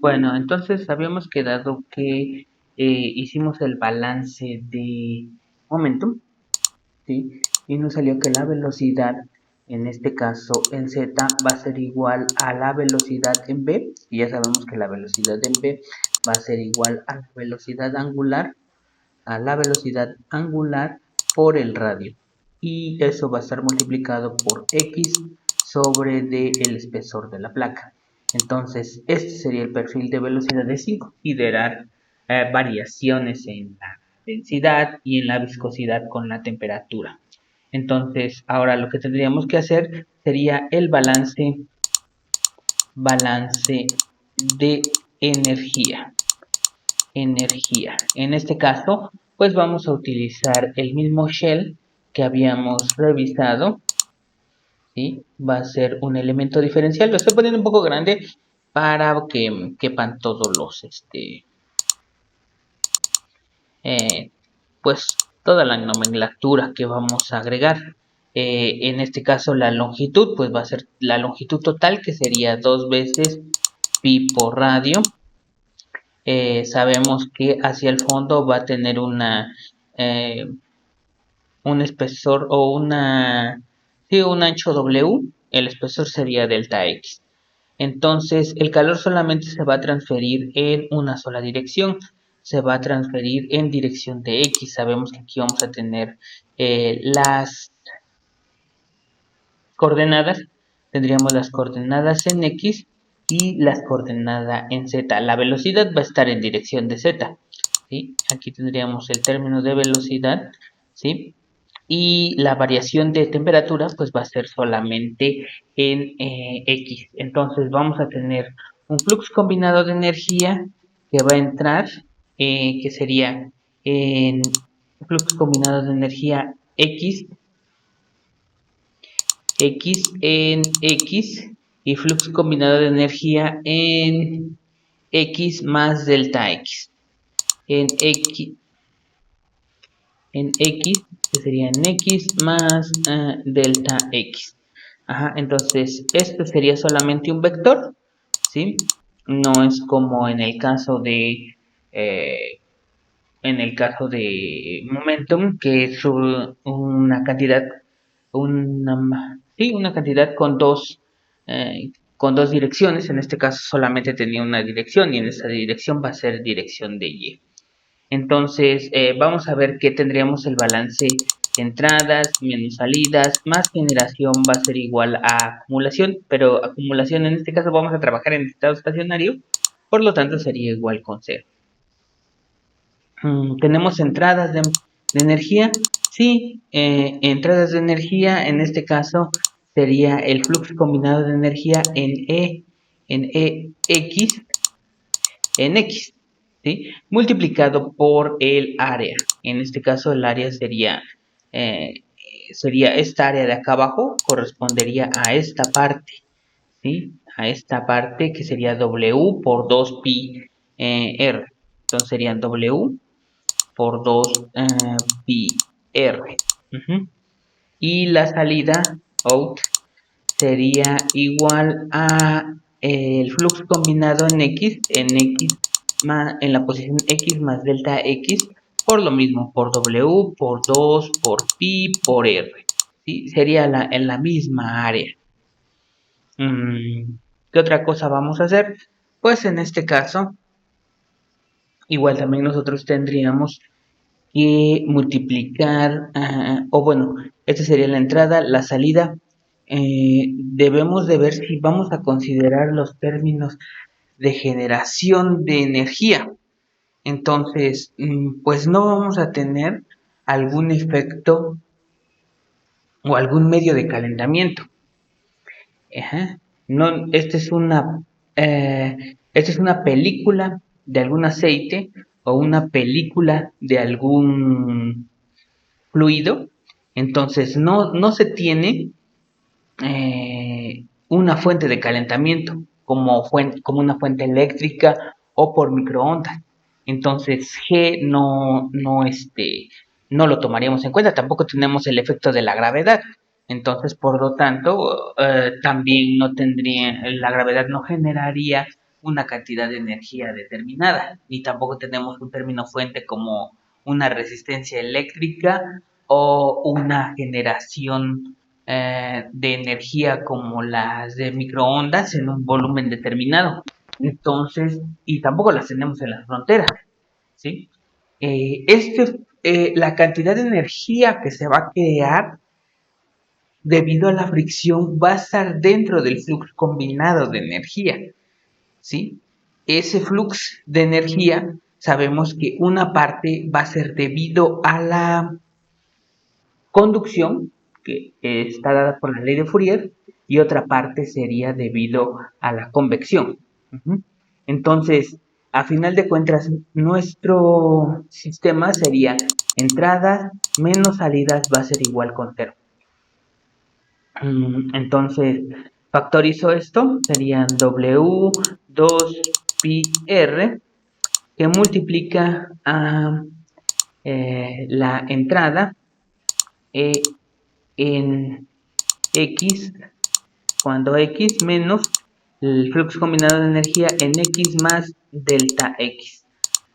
Bueno, entonces habíamos quedado que hicimos el balance de momentum, ¿sí? Y nos salió que la velocidad, en este caso en Z, va a ser igual a la velocidad en B, y ya sabemos que la velocidad en B va a ser igual a la velocidad angular por el radio. Y eso va a estar multiplicado por X sobre el espesor de la placa. Entonces, este sería el perfil de velocidad de 5 y dará variaciones en la densidad y en la viscosidad con la temperatura. Entonces, ahora lo que tendríamos que hacer sería el balance de energía. En este caso, pues vamos a utilizar el mismo shell que habíamos revisado, ¿sí? Va a ser un elemento diferencial. Lo estoy poniendo un poco grande para que quepan todos eh, pues toda la nomenclatura que vamos a agregar. En este caso la longitud, pues va a ser la longitud total, que sería 2 veces pi por radio. Sabemos que hacia el fondo va a tener eh, un espesor o sí, un ancho W, el espesor sería delta X. Entonces, el calor solamente se va a transferir en una sola dirección, se va a transferir en dirección de X. Sabemos que aquí vamos a tener las coordenadas, tendríamos las coordenadas en X y las coordenadas en Z. La velocidad va a estar en dirección de Z, ¿sí? Aquí tendríamos el término de velocidad, ¿sí? Y la variación de temperatura pues va a ser solamente en X. Entonces vamos a tener un flux combinado de energía que va a entrar, que sería en flux combinado de energía X en X y flux combinado de energía en X más delta X. En X, que sería en X más delta X. Ajá, entonces este sería solamente un vector, ¿sí? No es como eh, en el caso de momentum, que es una cantidad, una cantidad con dos direcciones. En este caso solamente tenía una dirección y en esta dirección va a ser dirección de Y. Entonces, vamos a ver que tendríamos el balance de entradas menos salidas, más generación va a ser igual a acumulación, pero acumulación en este caso vamos a trabajar en estado estacionario, por lo tanto sería igual con cero. ¿Tenemos entradas de energía? Sí, entradas de energía en este caso sería el flujo combinado de energía en X, ¿sí? Multiplicado por el área. En este caso el área sería esta área de acá abajo, correspondería a esta parte, ¿sí? A esta parte que sería W por 2 pi R. Entonces serían W por 2 pi R. Y la salida out sería igual a el flujo combinado en X más, en la posición X más delta X, por lo mismo, por W, por 2, por pi, por R. ¿Sí? Sería en la misma área. ¿Qué otra cosa vamos a hacer? Pues en este caso, igual también nosotros tendríamos que multiplicar, o bueno, esta sería la entrada, la salida. Debemos de ver si vamos a considerar los términos de generación de energía. Entonces, pues no vamos a tener algún efecto o algún medio de calentamiento. Ajá. No, esta es una película de algún aceite o una película de algún fluido. Entonces, no se tiene una fuente de calentamiento como una fuente eléctrica o por microondas. Entonces G no lo tomaríamos en cuenta. Tampoco tenemos el efecto de la gravedad. Entonces, por lo tanto, también no tendría, la gravedad no generaría una cantidad de energía determinada, ni tampoco tenemos un término fuente como una resistencia eléctrica o una generación de energía como las de microondas en un volumen determinado. Entonces, y tampoco las tenemos en las fronteras, ¿sí? La cantidad de energía que se va a crear debido a la fricción va a estar dentro del flujo combinado de energía, ¿sí? Ese flujo de energía sabemos que una parte va a ser debido a la conducción, que está dada por la ley de Fourier, y otra parte sería debido a la convección. Entonces, a final de cuentas, nuestro sistema sería entradas menos salidas va a ser igual con 0. Entonces, factorizo esto, serían W2πr que multiplica a la entrada en X, cuando X menos el flujo combinado de energía en X más delta X.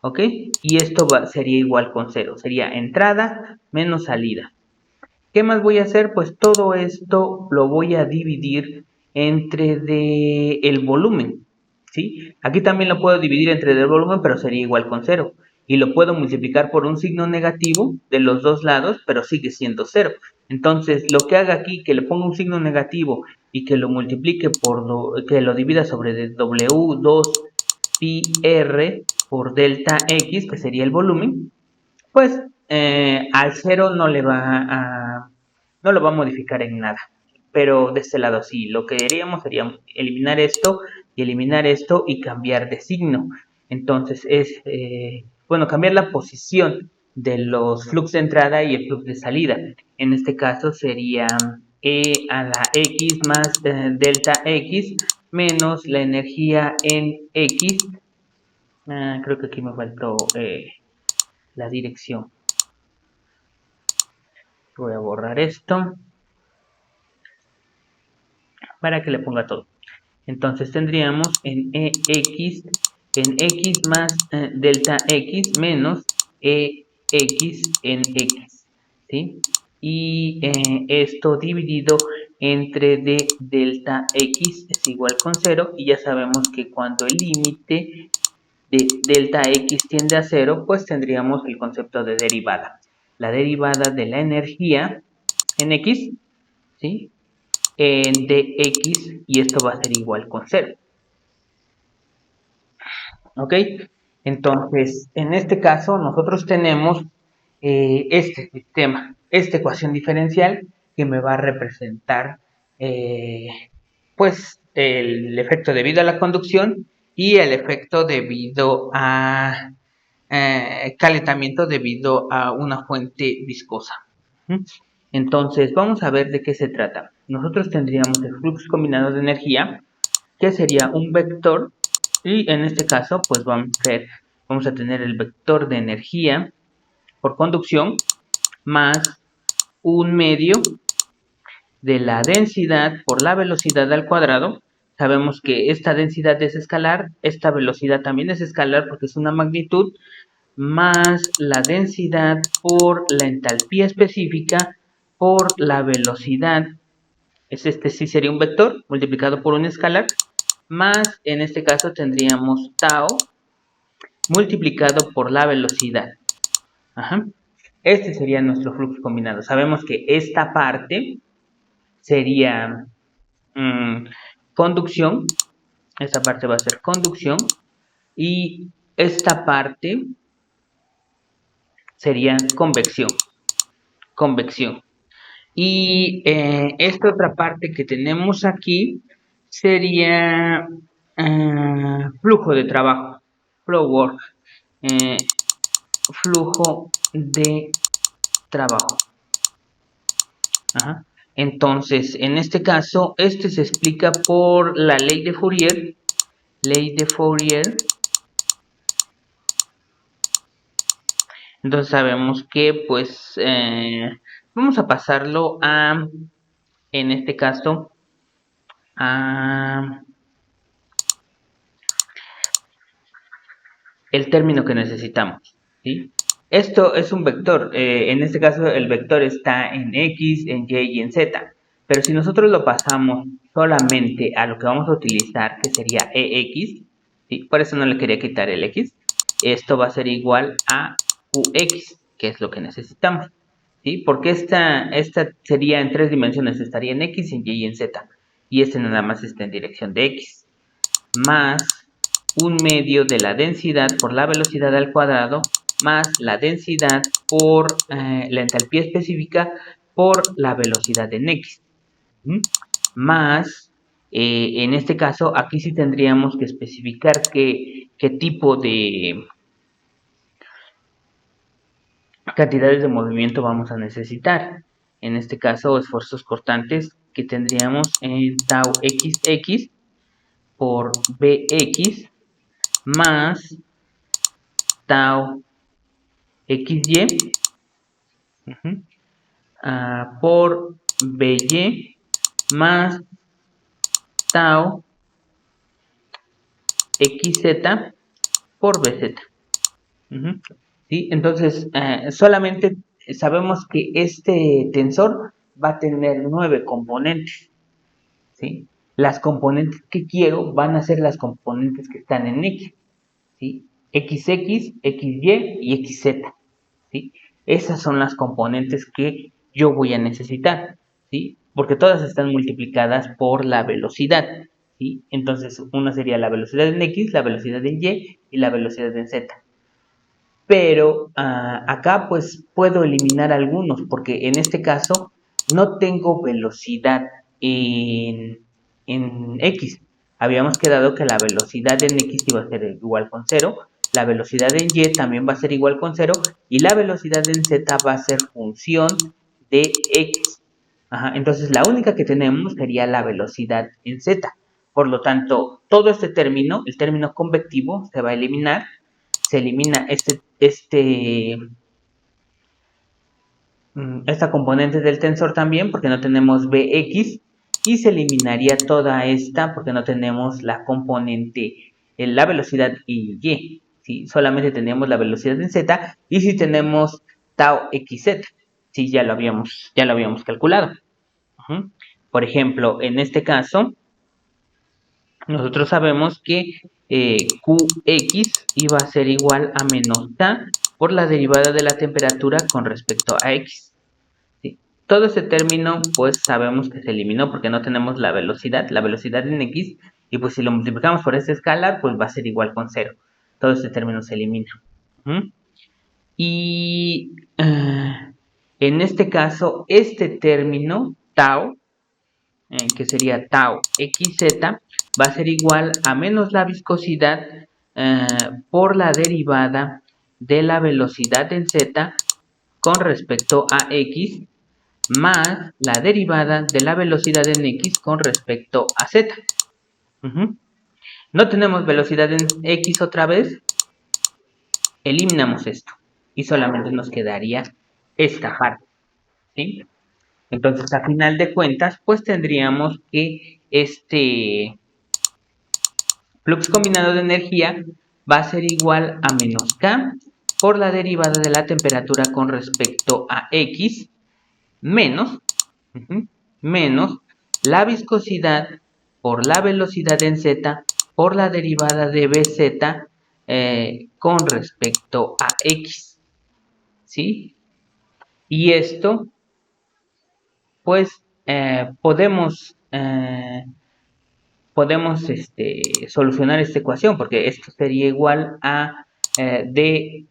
¿Ok? Y esto sería igual con 0. Sería entrada menos salida. ¿Qué más voy a hacer? Pues todo esto lo voy a dividir entre el volumen, ¿sí? Aquí también lo puedo dividir entre del volumen, pero sería igual con 0. Y lo puedo multiplicar por un signo negativo de los dos lados, pero sigue siendo 0. Entonces, lo que haga aquí, que le ponga un signo negativo y que lo multiplique que lo divida sobre W2πr por delta X, que sería el volumen, pues al 0 no lo va a modificar en nada. Pero de este lado sí, lo que haríamos sería eliminar esto y cambiar de signo. Entonces cambiar la posición de los flujos de entrada y el flux de salida. En este caso sería E a la X más delta X menos la energía en X. Creo que aquí me faltó la dirección. Voy a borrar esto para que le ponga todo. Entonces tendríamos en X más delta X menos EX en X, ¿sí? Y esto dividido entre delta X es igual con 0, y ya sabemos que cuando el límite de delta X tiende a 0, pues tendríamos el concepto de derivada. La derivada de la energía en X, ¿sí? En dx, y esto va a ser igual con 0. ¿Ok? Entonces, en este caso, nosotros tenemos este sistema, esta ecuación diferencial que me va a representar pues el efecto debido a la conducción y el efecto debido a calentamiento debido a una fuente viscosa. Entonces, vamos a ver de qué se trata. Nosotros tendríamos el flujo combinado de energía, que sería un vector, y en este caso, pues vamos a tener el vector de energía por conducción más un medio de la densidad por la velocidad al cuadrado. Sabemos que esta densidad es escalar, esta velocidad también es escalar porque es una magnitud, más la densidad por la entalpía específica por la velocidad. Este sí sería un vector multiplicado por un escalar, más en este caso tendríamos tau multiplicado por la velocidad. Este sería nuestro flujo combinado. Sabemos que esta parte sería conducción, esta parte va a ser conducción, y esta parte sería convección. Y esta otra parte que tenemos aquí sería flujo de trabajo, flow work, flujo de trabajo. Entonces, en este caso, este se explica por la ley de Fourier. Entonces sabemos que pues vamos a pasarlo en este caso, a el término que necesitamos, ¿sí? Esto es un vector, en este caso el vector está en X, en Y y en Z, pero si nosotros lo pasamos solamente a lo que vamos a utilizar, que sería EX, ¿sí? Por eso no le quería quitar el X, esto va a ser igual a QX, que es lo que necesitamos, ¿sí? Porque esta sería en 3 dimensiones, estaría en X, en Y y en Z, y este nada más está en dirección de X, más un medio de la densidad por la velocidad al cuadrado más la densidad por la entalpía específica por la velocidad en X. ¿Mm? Más, en este caso, aquí sí tendríamos que especificar qué tipo de cantidades de movimiento vamos a necesitar. En este caso, esfuerzos cortantes que tendríamos en tau xx por bx más tau xy por by más tau xz por bz. ¿Sí? Entonces, solamente sabemos que este tensor va a tener 9 componentes. ¿Sí? Las componentes que quiero van a ser las componentes que están en X. ¿Sí? XX, XY y XZ. ¿Sí? Esas son las componentes que yo voy a necesitar, ¿sí? Porque todas están multiplicadas por la velocidad, ¿sí? Entonces, una sería la velocidad en X, la velocidad en Y y la velocidad en Z. Pero acá pues puedo eliminar algunos, porque en este caso no tengo velocidad en X. Habíamos quedado que la velocidad en X iba a ser igual con 0, la velocidad en Y también va a ser igual con 0 y la velocidad en Z va a ser función de X. Entonces la única que tenemos sería la velocidad en Z. Por lo tanto, todo este término, el término convectivo, se va a eliminar. Se elimina esta componente del tensor también porque no tenemos Bx y se eliminaría toda esta porque no tenemos la componente en la velocidad y y, ¿sí? Solamente tenemos la velocidad en z y si tenemos tau xz, ¿sí? Ya lo habíamos calculado. Por ejemplo, en este caso nosotros sabemos que Qx iba a ser igual a menos K por la derivada de la temperatura con respecto a X. ¿Sí? Todo ese término pues sabemos que se eliminó porque no tenemos la velocidad en X, y pues si lo multiplicamos por esa escala pues va a ser igual con 0. Todo ese término se elimina. Y en este caso, este término, tau, que sería tau xz, va a ser igual a menos la viscosidad por la derivada de la velocidad en z con respecto a x más la derivada de la velocidad en x con respecto a z. No tenemos velocidad en x otra vez, eliminamos esto y solamente nos quedaría esta parte, ¿sí? Entonces, a final de cuentas, pues tendríamos que este flux combinado de energía va a ser igual a menos K por la derivada de la temperatura con respecto a X menos, menos la viscosidad por la velocidad en Z por la derivada de BZ con respecto a X. ¿Sí? Y esto pues podemos solucionar esta ecuación porque esto sería igual a dx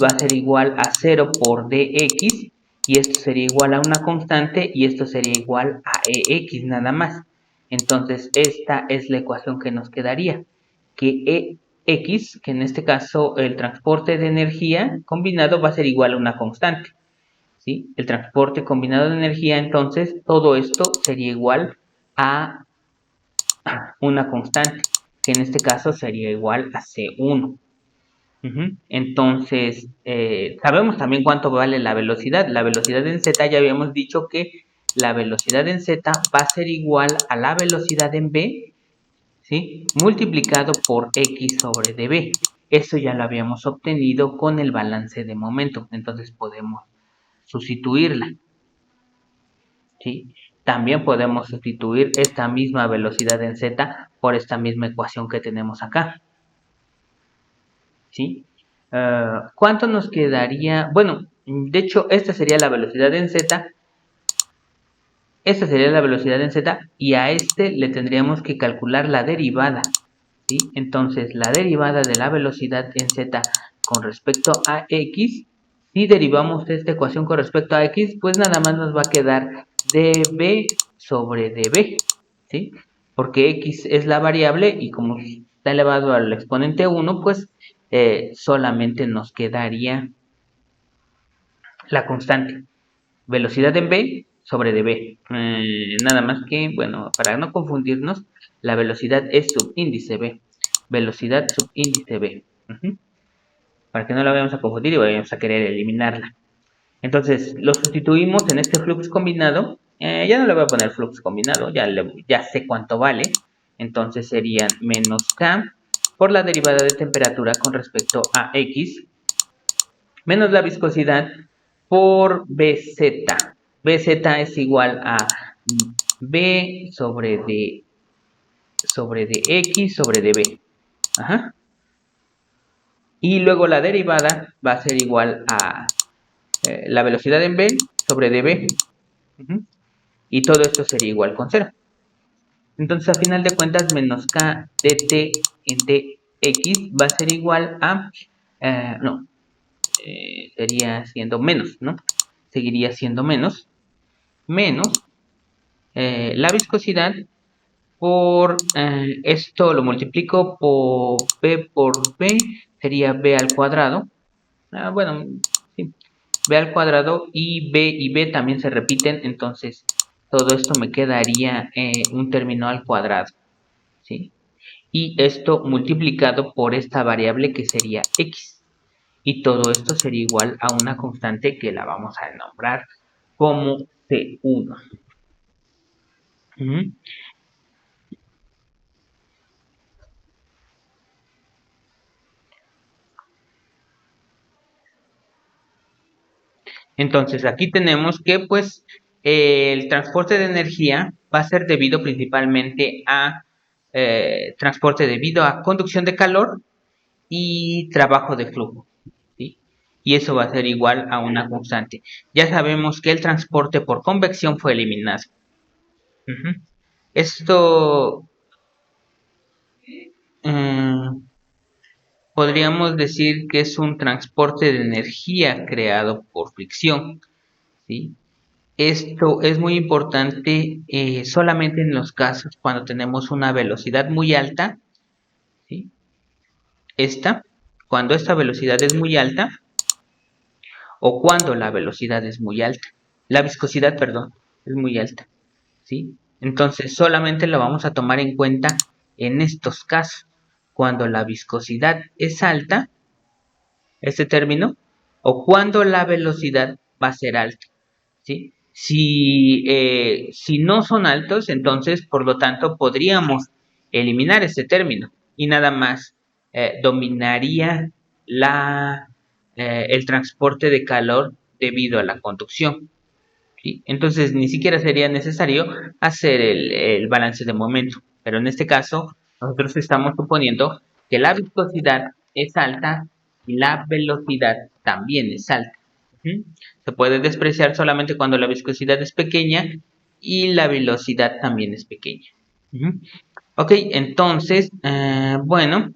va a ser igual a 0 por dx y esto sería igual a una constante y esto sería igual a ex nada más. Entonces esta es la ecuación que nos quedaría, que ex, que en este caso el transporte de energía combinado va a ser igual a una constante. ¿Sí? El transporte combinado de energía, entonces, todo esto sería igual a una constante, que en este caso sería igual a C1. Entonces, sabemos también cuánto vale la velocidad. La velocidad en Z ya habíamos dicho que la velocidad en Z va a ser igual a la velocidad en B ¿sí? Multiplicado por x sobre db. Eso ya lo habíamos obtenido con el balance de momento, entonces podemos sustituirla, ¿sí? También podemos sustituir esta misma velocidad en z por esta misma ecuación que tenemos acá, ¿sí? ¿Cuánto nos quedaría? Bueno, de hecho, esta sería la velocidad en z. Esta sería la velocidad en z y a este le tendríamos que calcular la derivada, ¿sí? Entonces, la derivada de la velocidad en z con respecto a x, si derivamos esta ecuación con respecto a x, pues nada más nos va a quedar db sobre db, ¿sí? Porque x es la variable y como está elevado al exponente 1, pues solamente nos quedaría la constante. Velocidad en b sobre db. Nada más que, bueno, para no confundirnos, la velocidad es subíndice b. Velocidad subíndice b. Para que no la vayamos a confundir y vayamos a querer eliminarla. Entonces, lo sustituimos en este flux combinado. Ya no le voy a poner flux combinado, ya sé cuánto vale. Entonces serían menos k por la derivada de temperatura con respecto a x, menos la viscosidad por bz. Bz es igual a b sobre dx sobre db. Ajá. Y luego la derivada va a ser igual a la velocidad en b sobre db. Y todo esto sería igual con 0. Entonces, a final de cuentas, menos k dt en dx va a ser igual a... no, sería siendo menos, ¿no? Seguiría siendo menos la viscosidad por esto lo multiplico por b, sería b al cuadrado. Bueno, sí, b al cuadrado y b también se repiten, entonces todo esto me quedaría un término al cuadrado, ¿sí? Y esto multiplicado por esta variable que sería x. Y todo esto sería igual a una constante que la vamos a nombrar como C1. Entonces aquí tenemos que pues el transporte de energía va a ser debido principalmente a transporte debido a conducción de calor y trabajo de flujo, ¿sí? Y eso va a ser igual a una constante. Ya sabemos que el transporte por convección fue eliminado. Esto podríamos decir que es un transporte de energía creado por fricción, ¿sí? Esto es muy importante solamente en los casos cuando tenemos una velocidad muy alta, ¿sí? Cuando esta velocidad es muy alta o cuando la velocidad es muy alta. La viscosidad, perdón, es muy alta, ¿sí? Entonces solamente lo vamos a tomar en cuenta en estos casos. Cuando la viscosidad es alta, este término, o cuando la velocidad va a ser alta, ¿sí? Si no son altos, entonces, por lo tanto, podríamos eliminar este término y nada más dominaría el transporte de calor debido a la conducción, ¿sí? Entonces, ni siquiera sería necesario hacer el balance de momento, pero en este caso, nosotros estamos suponiendo que la viscosidad es alta y la velocidad también es alta. Se puede despreciar solamente cuando la viscosidad es pequeña y la velocidad también es pequeña. Ok, entonces, bueno,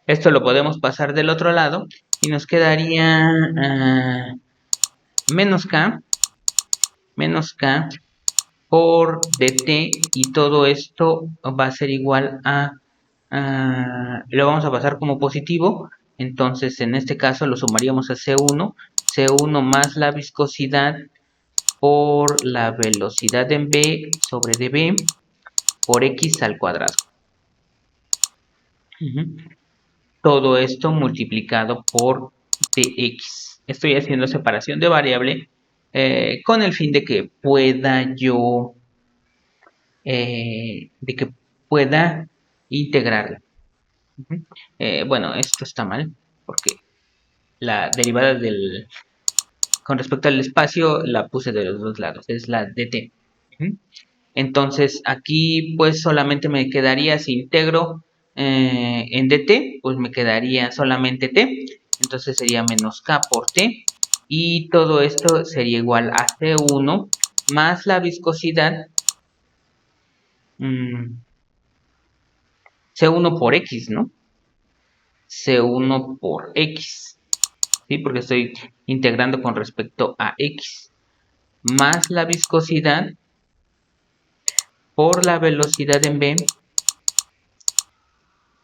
esto lo podemos pasar del otro lado y nos quedaría menos k por dt y todo esto va a ser igual lo vamos a pasar como positivo, entonces en este caso lo sumaríamos a C1 más la viscosidad por la velocidad en b sobre db por x al cuadrado. Todo esto multiplicado por dx. Estoy haciendo separación de variable con el fin de que pueda yo pueda integrarla. Bueno, esto está mal porque la derivada con respecto al espacio la puse de los dos lados, es la dt. Entonces aquí pues solamente me quedaría, si integro en dt, pues me quedaría solamente t, entonces sería menos k por t, y todo esto sería igual a C1 más la viscosidad C1 por X, ¿no? C1 por X, ¿sí? Porque estoy integrando con respecto a X, más la viscosidad por la velocidad en V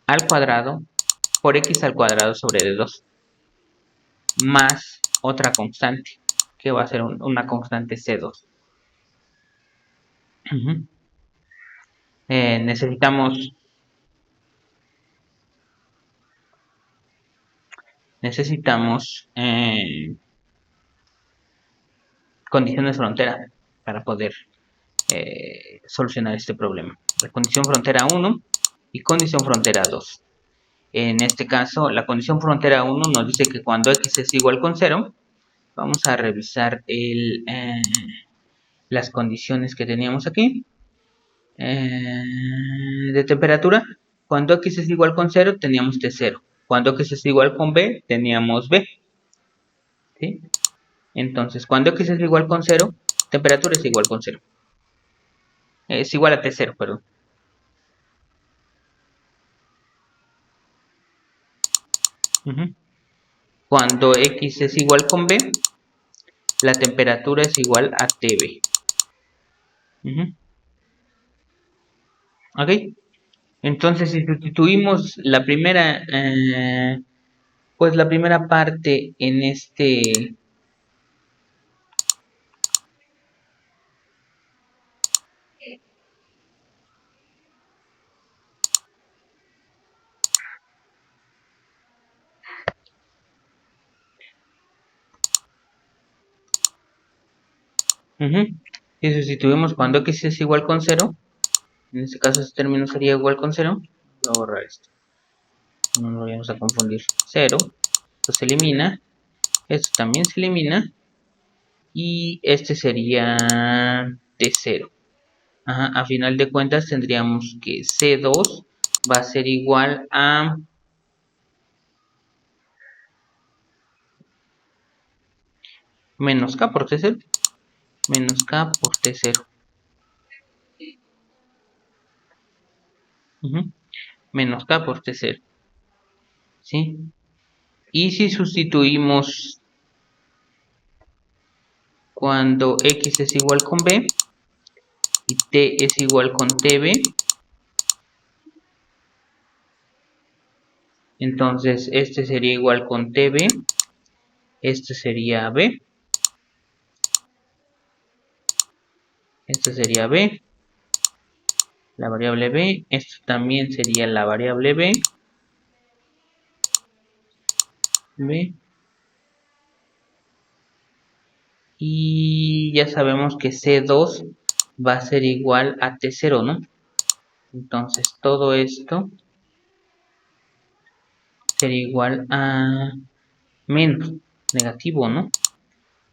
al cuadrado por X al cuadrado sobre D2, más otra constante, que va a ser una constante C2. Necesitamos condiciones frontera para poder solucionar este problema. La condición frontera 1 y condición frontera 2. En este caso, la condición frontera 1 nos dice que cuando x es igual con 0, vamos a revisar las condiciones que teníamos aquí. De temperatura, cuando x es igual con 0, teníamos T0. Cuando x es igual con B, teníamos B. ¿Sí? Entonces, cuando x es igual con 0, temperatura es igual con 0. Es igual a T0, perdón. Cuando x es igual con B, la temperatura es igual a TB. ¿Ok? Entonces, si sustituimos la primera, pues la primera parte en este... Si sustituimos cuando x es igual con 0, en este caso este término sería igual con 0, voy a borrar esto, no lo vamos a confundir, 0, esto se elimina, esto también se elimina, y este sería T0. A final de cuentas tendríamos que C2 va a ser igual a menos K por T0, menos K por T0. Menos K por T0. ¿Sí? Y si sustituimos cuando X es igual con B y T es igual con TB, entonces este sería igual con TB, este sería B, este sería B, la variable B, esto también sería la variable B, y ya sabemos que C2 va a ser igual a T0, ¿no? Entonces todo esto sería igual a menos, negativo, ¿no?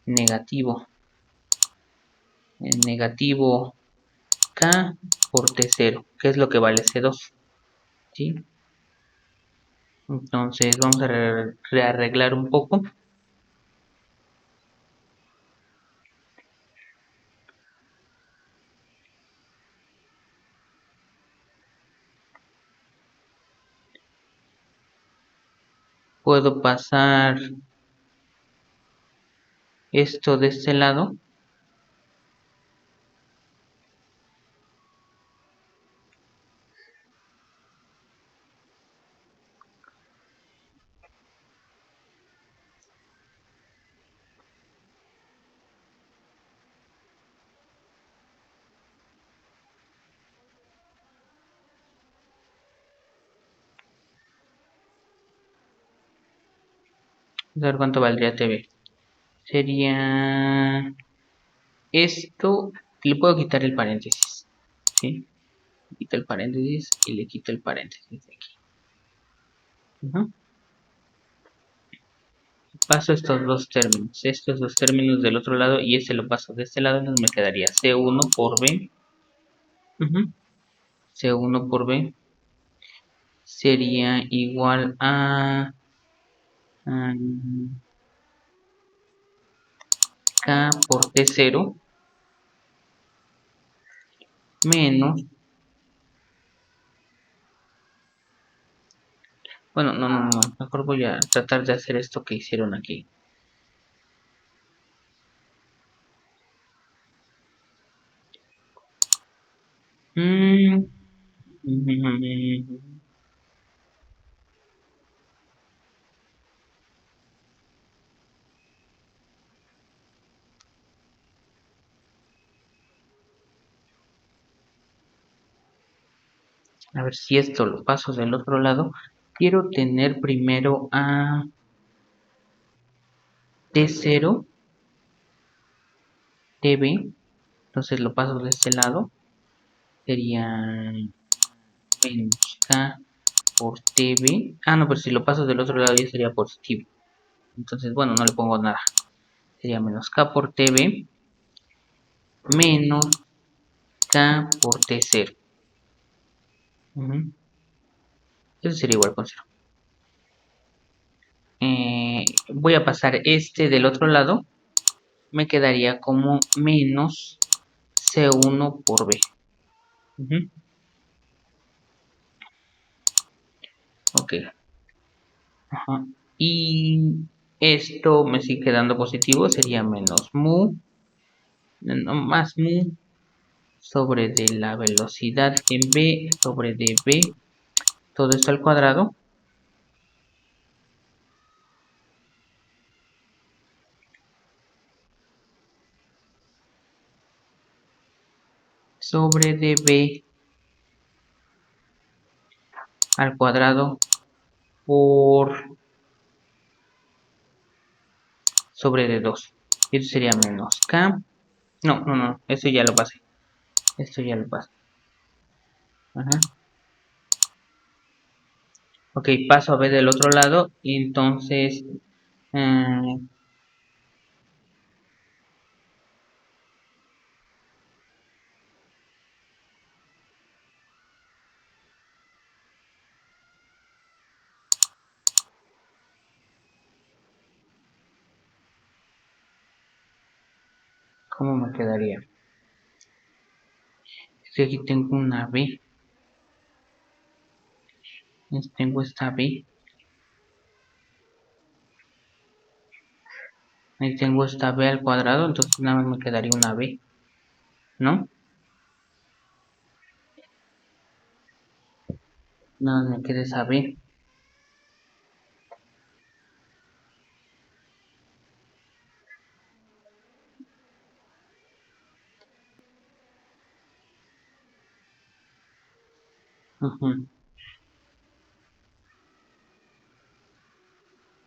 Negativo K por T0, que es lo que vale C2, ¿sí? Entonces vamos a rearreglar un poco. Puedo pasar esto de este lado. Vamos a ver cuánto valdría TV. Sería esto, le puedo quitar el paréntesis, ¿sí? quito el paréntesis y le quito el paréntesis de aquí. Paso estos dos términos del otro lado y este lo paso de este lado, entonces me quedaría C1 por B. C1 por B sería igual a K por T0 menos, bueno, no, mejor voy a tratar de hacer esto que hicieron aquí. A ver si esto lo paso del otro lado. Quiero tener primero a T0, TB. Entonces lo paso de este lado. Sería menos K por TB. Ah, no, pero si lo paso del otro lado ya sería positivo. Entonces, bueno, no le pongo nada. Sería menos K por TB menos K por T0. Eso sería igual con 0. Voy a pasar este del otro lado. Me quedaría como menos C1 por B. Ok. Ajá. Y esto me sigue quedando positivo. Sería menos mu. No, más mu sobre de la velocidad en B sobre de B. Todo esto al cuadrado. Sobre de B al cuadrado por sobre de 2. Esto sería menos K. No, esto ya lo pasé. Esto ya lo pasé. Ajá. Ok, paso a B del otro lado. Y entonces, ¿cómo me quedaría? Si aquí tengo una B. Tengo esta B. Ahí tengo esta B al cuadrado. Entonces nada más me quedaría una B. ¿No? Nada más me queda esa B.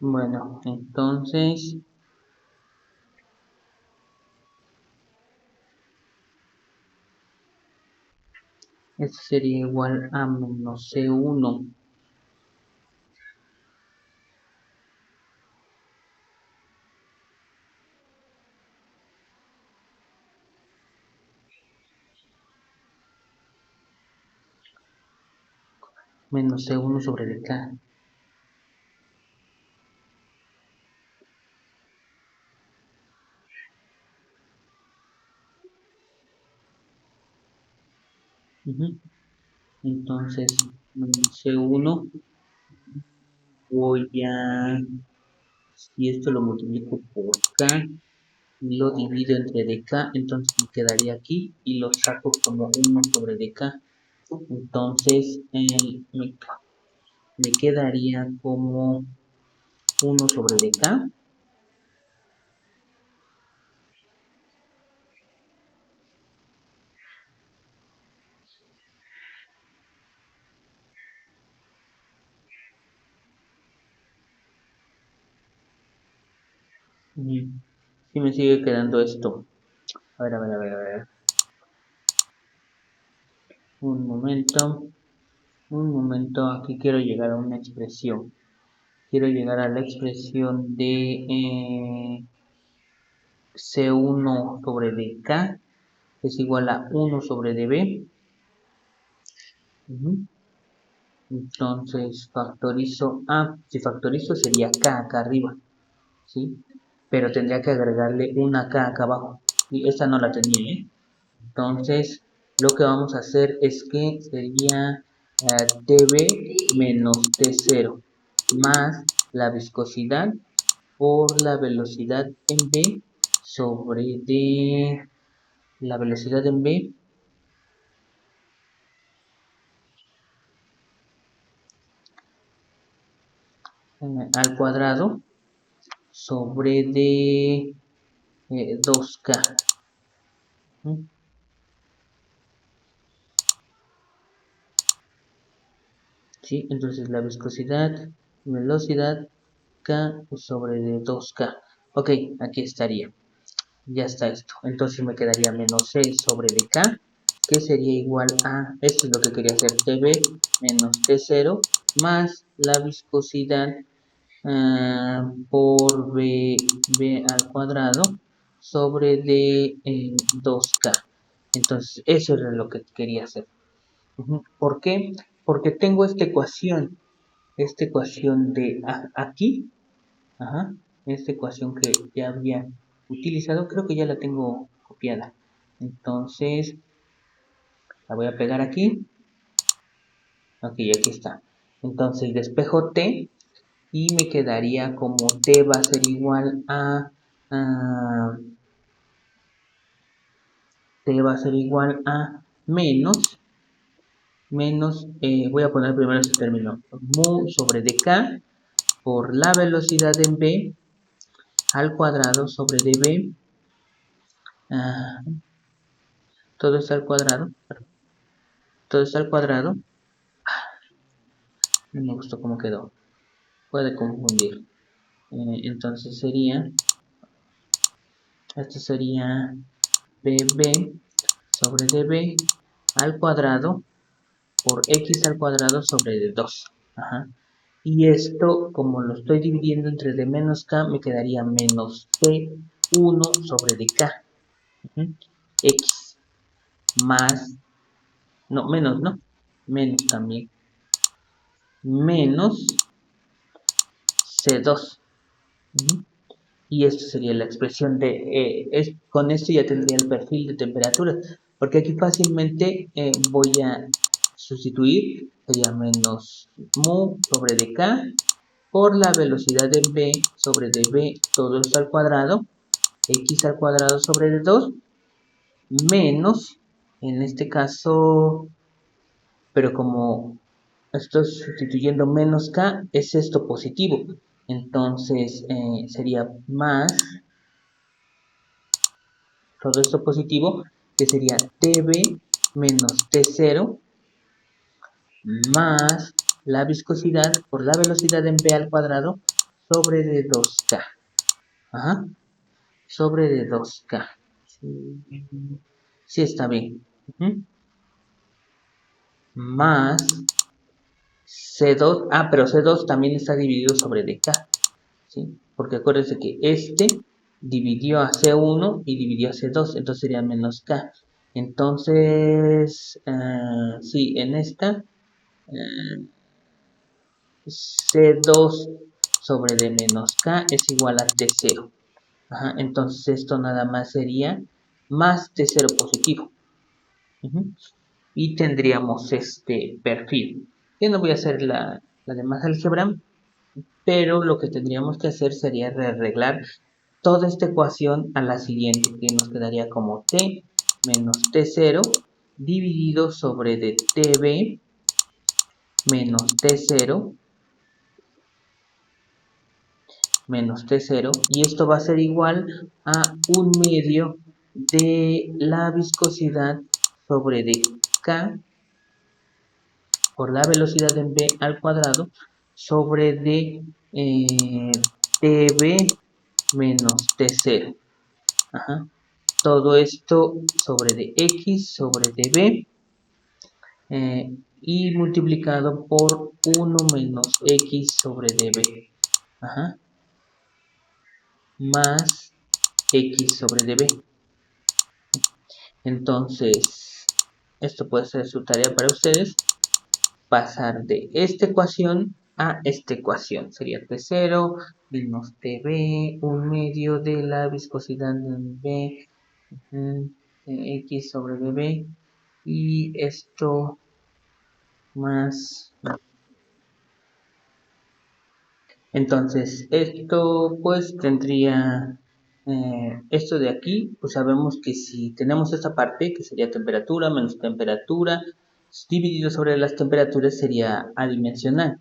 Bueno, entonces esto sería igual a menos C1 menos C1 sobre de K. Entonces, menos C1 voy a, si esto lo multiplico por K, lo divido entre dk, entonces me quedaría aquí y lo saco como 1 sobre dk. Entonces me quedaría como 1 sobre dk. Y me sigue quedando esto. A ver. Un momento, aquí quiero llegar a una expresión. Quiero llegar a la expresión de C1 sobre dk es igual a 1 sobre db. Entonces factorizo A, si factorizo sería K acá arriba, ¿sí? Pero tendría que agregarle una K acá abajo, y esta no la tenía, ¿eh? Entonces lo que vamos a hacer es que sería dB menos T0 más la viscosidad por la velocidad en V sobre D, la velocidad en V al cuadrado sobre D 2K. ¿Sí? Entonces la viscosidad, velocidad K sobre de 2K. Ok, aquí estaría. Ya está esto. Entonces me quedaría menos C sobre de K, que sería igual a, esto es lo que quería hacer, TB menos T0 más la viscosidad por B al cuadrado sobre de 2K. Entonces eso es lo que quería hacer. ¿Por qué? Porque tengo esta ecuación de aquí, esta ecuación que ya había utilizado, creo que ya la tengo copiada. Entonces, la voy a pegar aquí. Ok, aquí está. Entonces, despejo T y me quedaría como T va a ser igual a T va a ser igual a menos, voy a poner primero este término, mu sobre dk por la velocidad en v al cuadrado sobre dv, todo está al cuadrado, no me gustó cómo quedó, puede confundir, entonces sería, esto sería bb sobre dv al cuadrado por x al cuadrado sobre 2. Y esto, como lo estoy dividiendo entre d menos k, me quedaría menos t1 sobre dk. X más, no, menos, ¿no? Menos también. Menos C2. Y esto sería la expresión de, con esto ya tendría el perfil de temperatura, porque aquí fácilmente voy a sustituir, sería menos mu sobre dk por la velocidad de v sobre dv, todo esto al cuadrado, x al cuadrado sobre d2, menos, en este caso, pero como estoy sustituyendo menos k, es esto positivo, entonces sería más, todo esto positivo, que sería tb menos t0 más la viscosidad por la velocidad en v al cuadrado sobre de 2k. Sobre de 2k. Sí está bien. Más C2. Pero C2 también está dividido sobre dk. ¿Sí? Porque acuérdense que este dividió a C1 y dividió a C2. Entonces sería menos K. Entonces, sí, en esta C2 sobre D menos K es igual a T0. Entonces esto nada más sería más T0 positivo. Y tendríamos este perfil. Yo no voy a hacer la demás álgebra, pero lo que tendríamos que hacer sería arreglar toda esta ecuación a la siguiente, que nos quedaría como t menos t0 dividido sobre de tb menos t0 menos t0, y esto va a ser igual a 1/2 de la viscosidad sobre de k por la velocidad en v al cuadrado sobre de tb menos t0. Todo esto sobre de x sobre de b y multiplicado por 1 menos x sobre db. Ajá. Más x sobre db. Entonces, esto puede ser su tarea para ustedes. Pasar de esta ecuación a esta ecuación. Sería T0 menos TB, un medio de la viscosidad de B, X sobre BB, y esto más. Entonces, esto pues tendría, esto de aquí, pues sabemos que si tenemos esta parte, que sería temperatura menos temperatura, dividido sobre las temperaturas sería adimensional.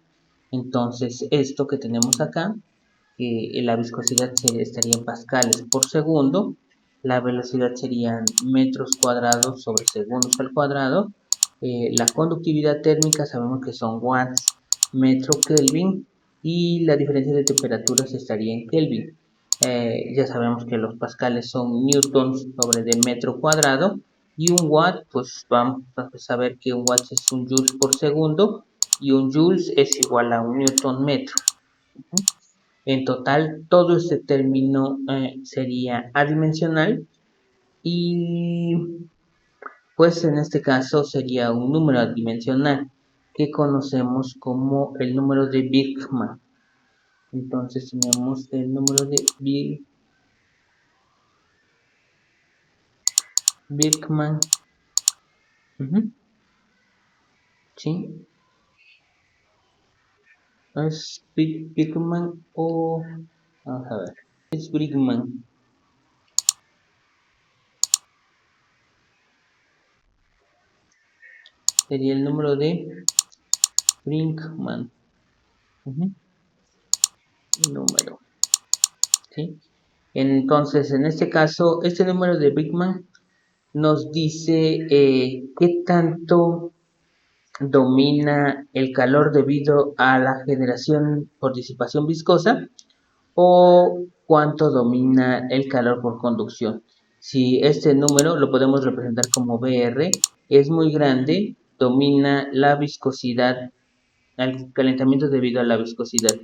Entonces, esto que tenemos acá, la viscosidad estaría en pascales por segundo, la velocidad serían metros cuadrados sobre segundos al cuadrado, la conductividad térmica sabemos que son watts metro Kelvin, y la diferencia de temperaturas estaría en Kelvin. Ya sabemos que los pascales son newtons sobre de metro cuadrado, y un watt, pues vamos a saber que un watt es un joule por segundo, y un joules es igual a un newton metro. En total, todo este término sería adimensional, y pues en este caso sería un número adimensional que conocemos como el número de Birkman. Entonces tenemos el número de Birkman. ¿Sí? ¿Es Birkman o...? Vamos a ver. Es Brinkman. Sería el número de Brinkman. Número. ¿Sí? Entonces, en este caso, este número de Brinkman nos dice qué tanto domina el calor debido a la generación por disipación viscosa, o cuánto domina el calor por conducción. Si este número lo podemos representar como BR, es muy grande, domina la viscosidad, el calentamiento debido a la viscosidad.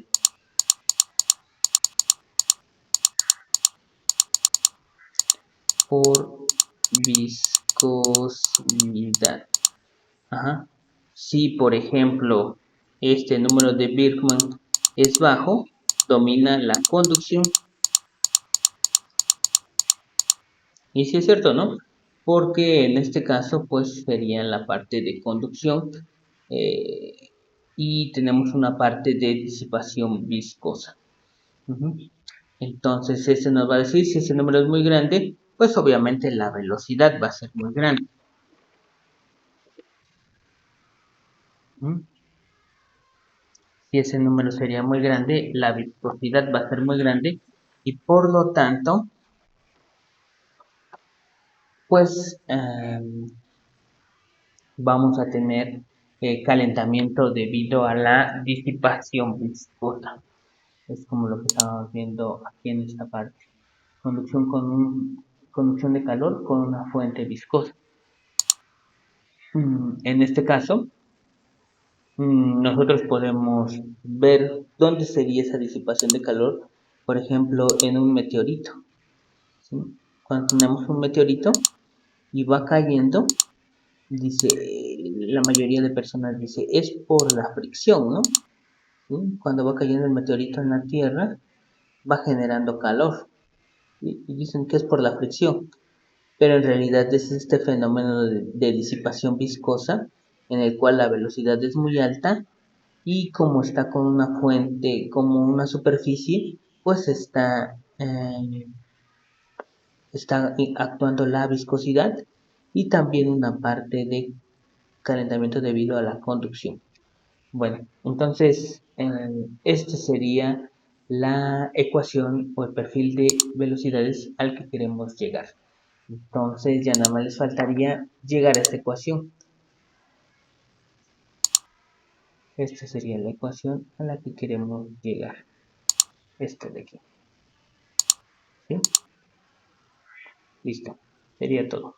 Por viscosidad. Ajá. Si, por ejemplo, este número de Birkman es bajo, domina la conducción. Y sí es cierto, ¿no? Porque en este caso, pues sería la parte de conducción, y tenemos una parte de disipación viscosa. Entonces, este nos va a decir si ese número es muy grande, pues obviamente la velocidad va a ser muy grande. Si ese número sería muy grande, la viscosidad va a ser muy grande, y por lo tanto, pues vamos a tener calentamiento debido a la disipación viscosa. Es como lo que estamos viendo aquí en esta parte. Conducción de calor con una fuente viscosa. En este caso, nosotros podemos ver dónde sería esa disipación de calor, por ejemplo, en un meteorito. ¿Sí? Cuando tenemos un meteorito y va cayendo, dice, la mayoría de personas dice, es por la fricción, ¿no? ¿Sí? Cuando va cayendo el meteorito en la Tierra, va generando calor, y dicen que es por la fricción, pero en realidad es este fenómeno de disipación viscosa, en el cual la velocidad es muy alta, y como está con una fuente, como una superficie, pues está actuando la viscosidad, y también una parte de calentamiento debido a la conducción. Bueno, entonces este sería la ecuación o el perfil de velocidades al que queremos llegar. Entonces ya nada más les faltaría llegar a esta ecuación. Esta sería la ecuación a la que queremos llegar. Esta de aquí. ¿Sí? Listo. Sería todo.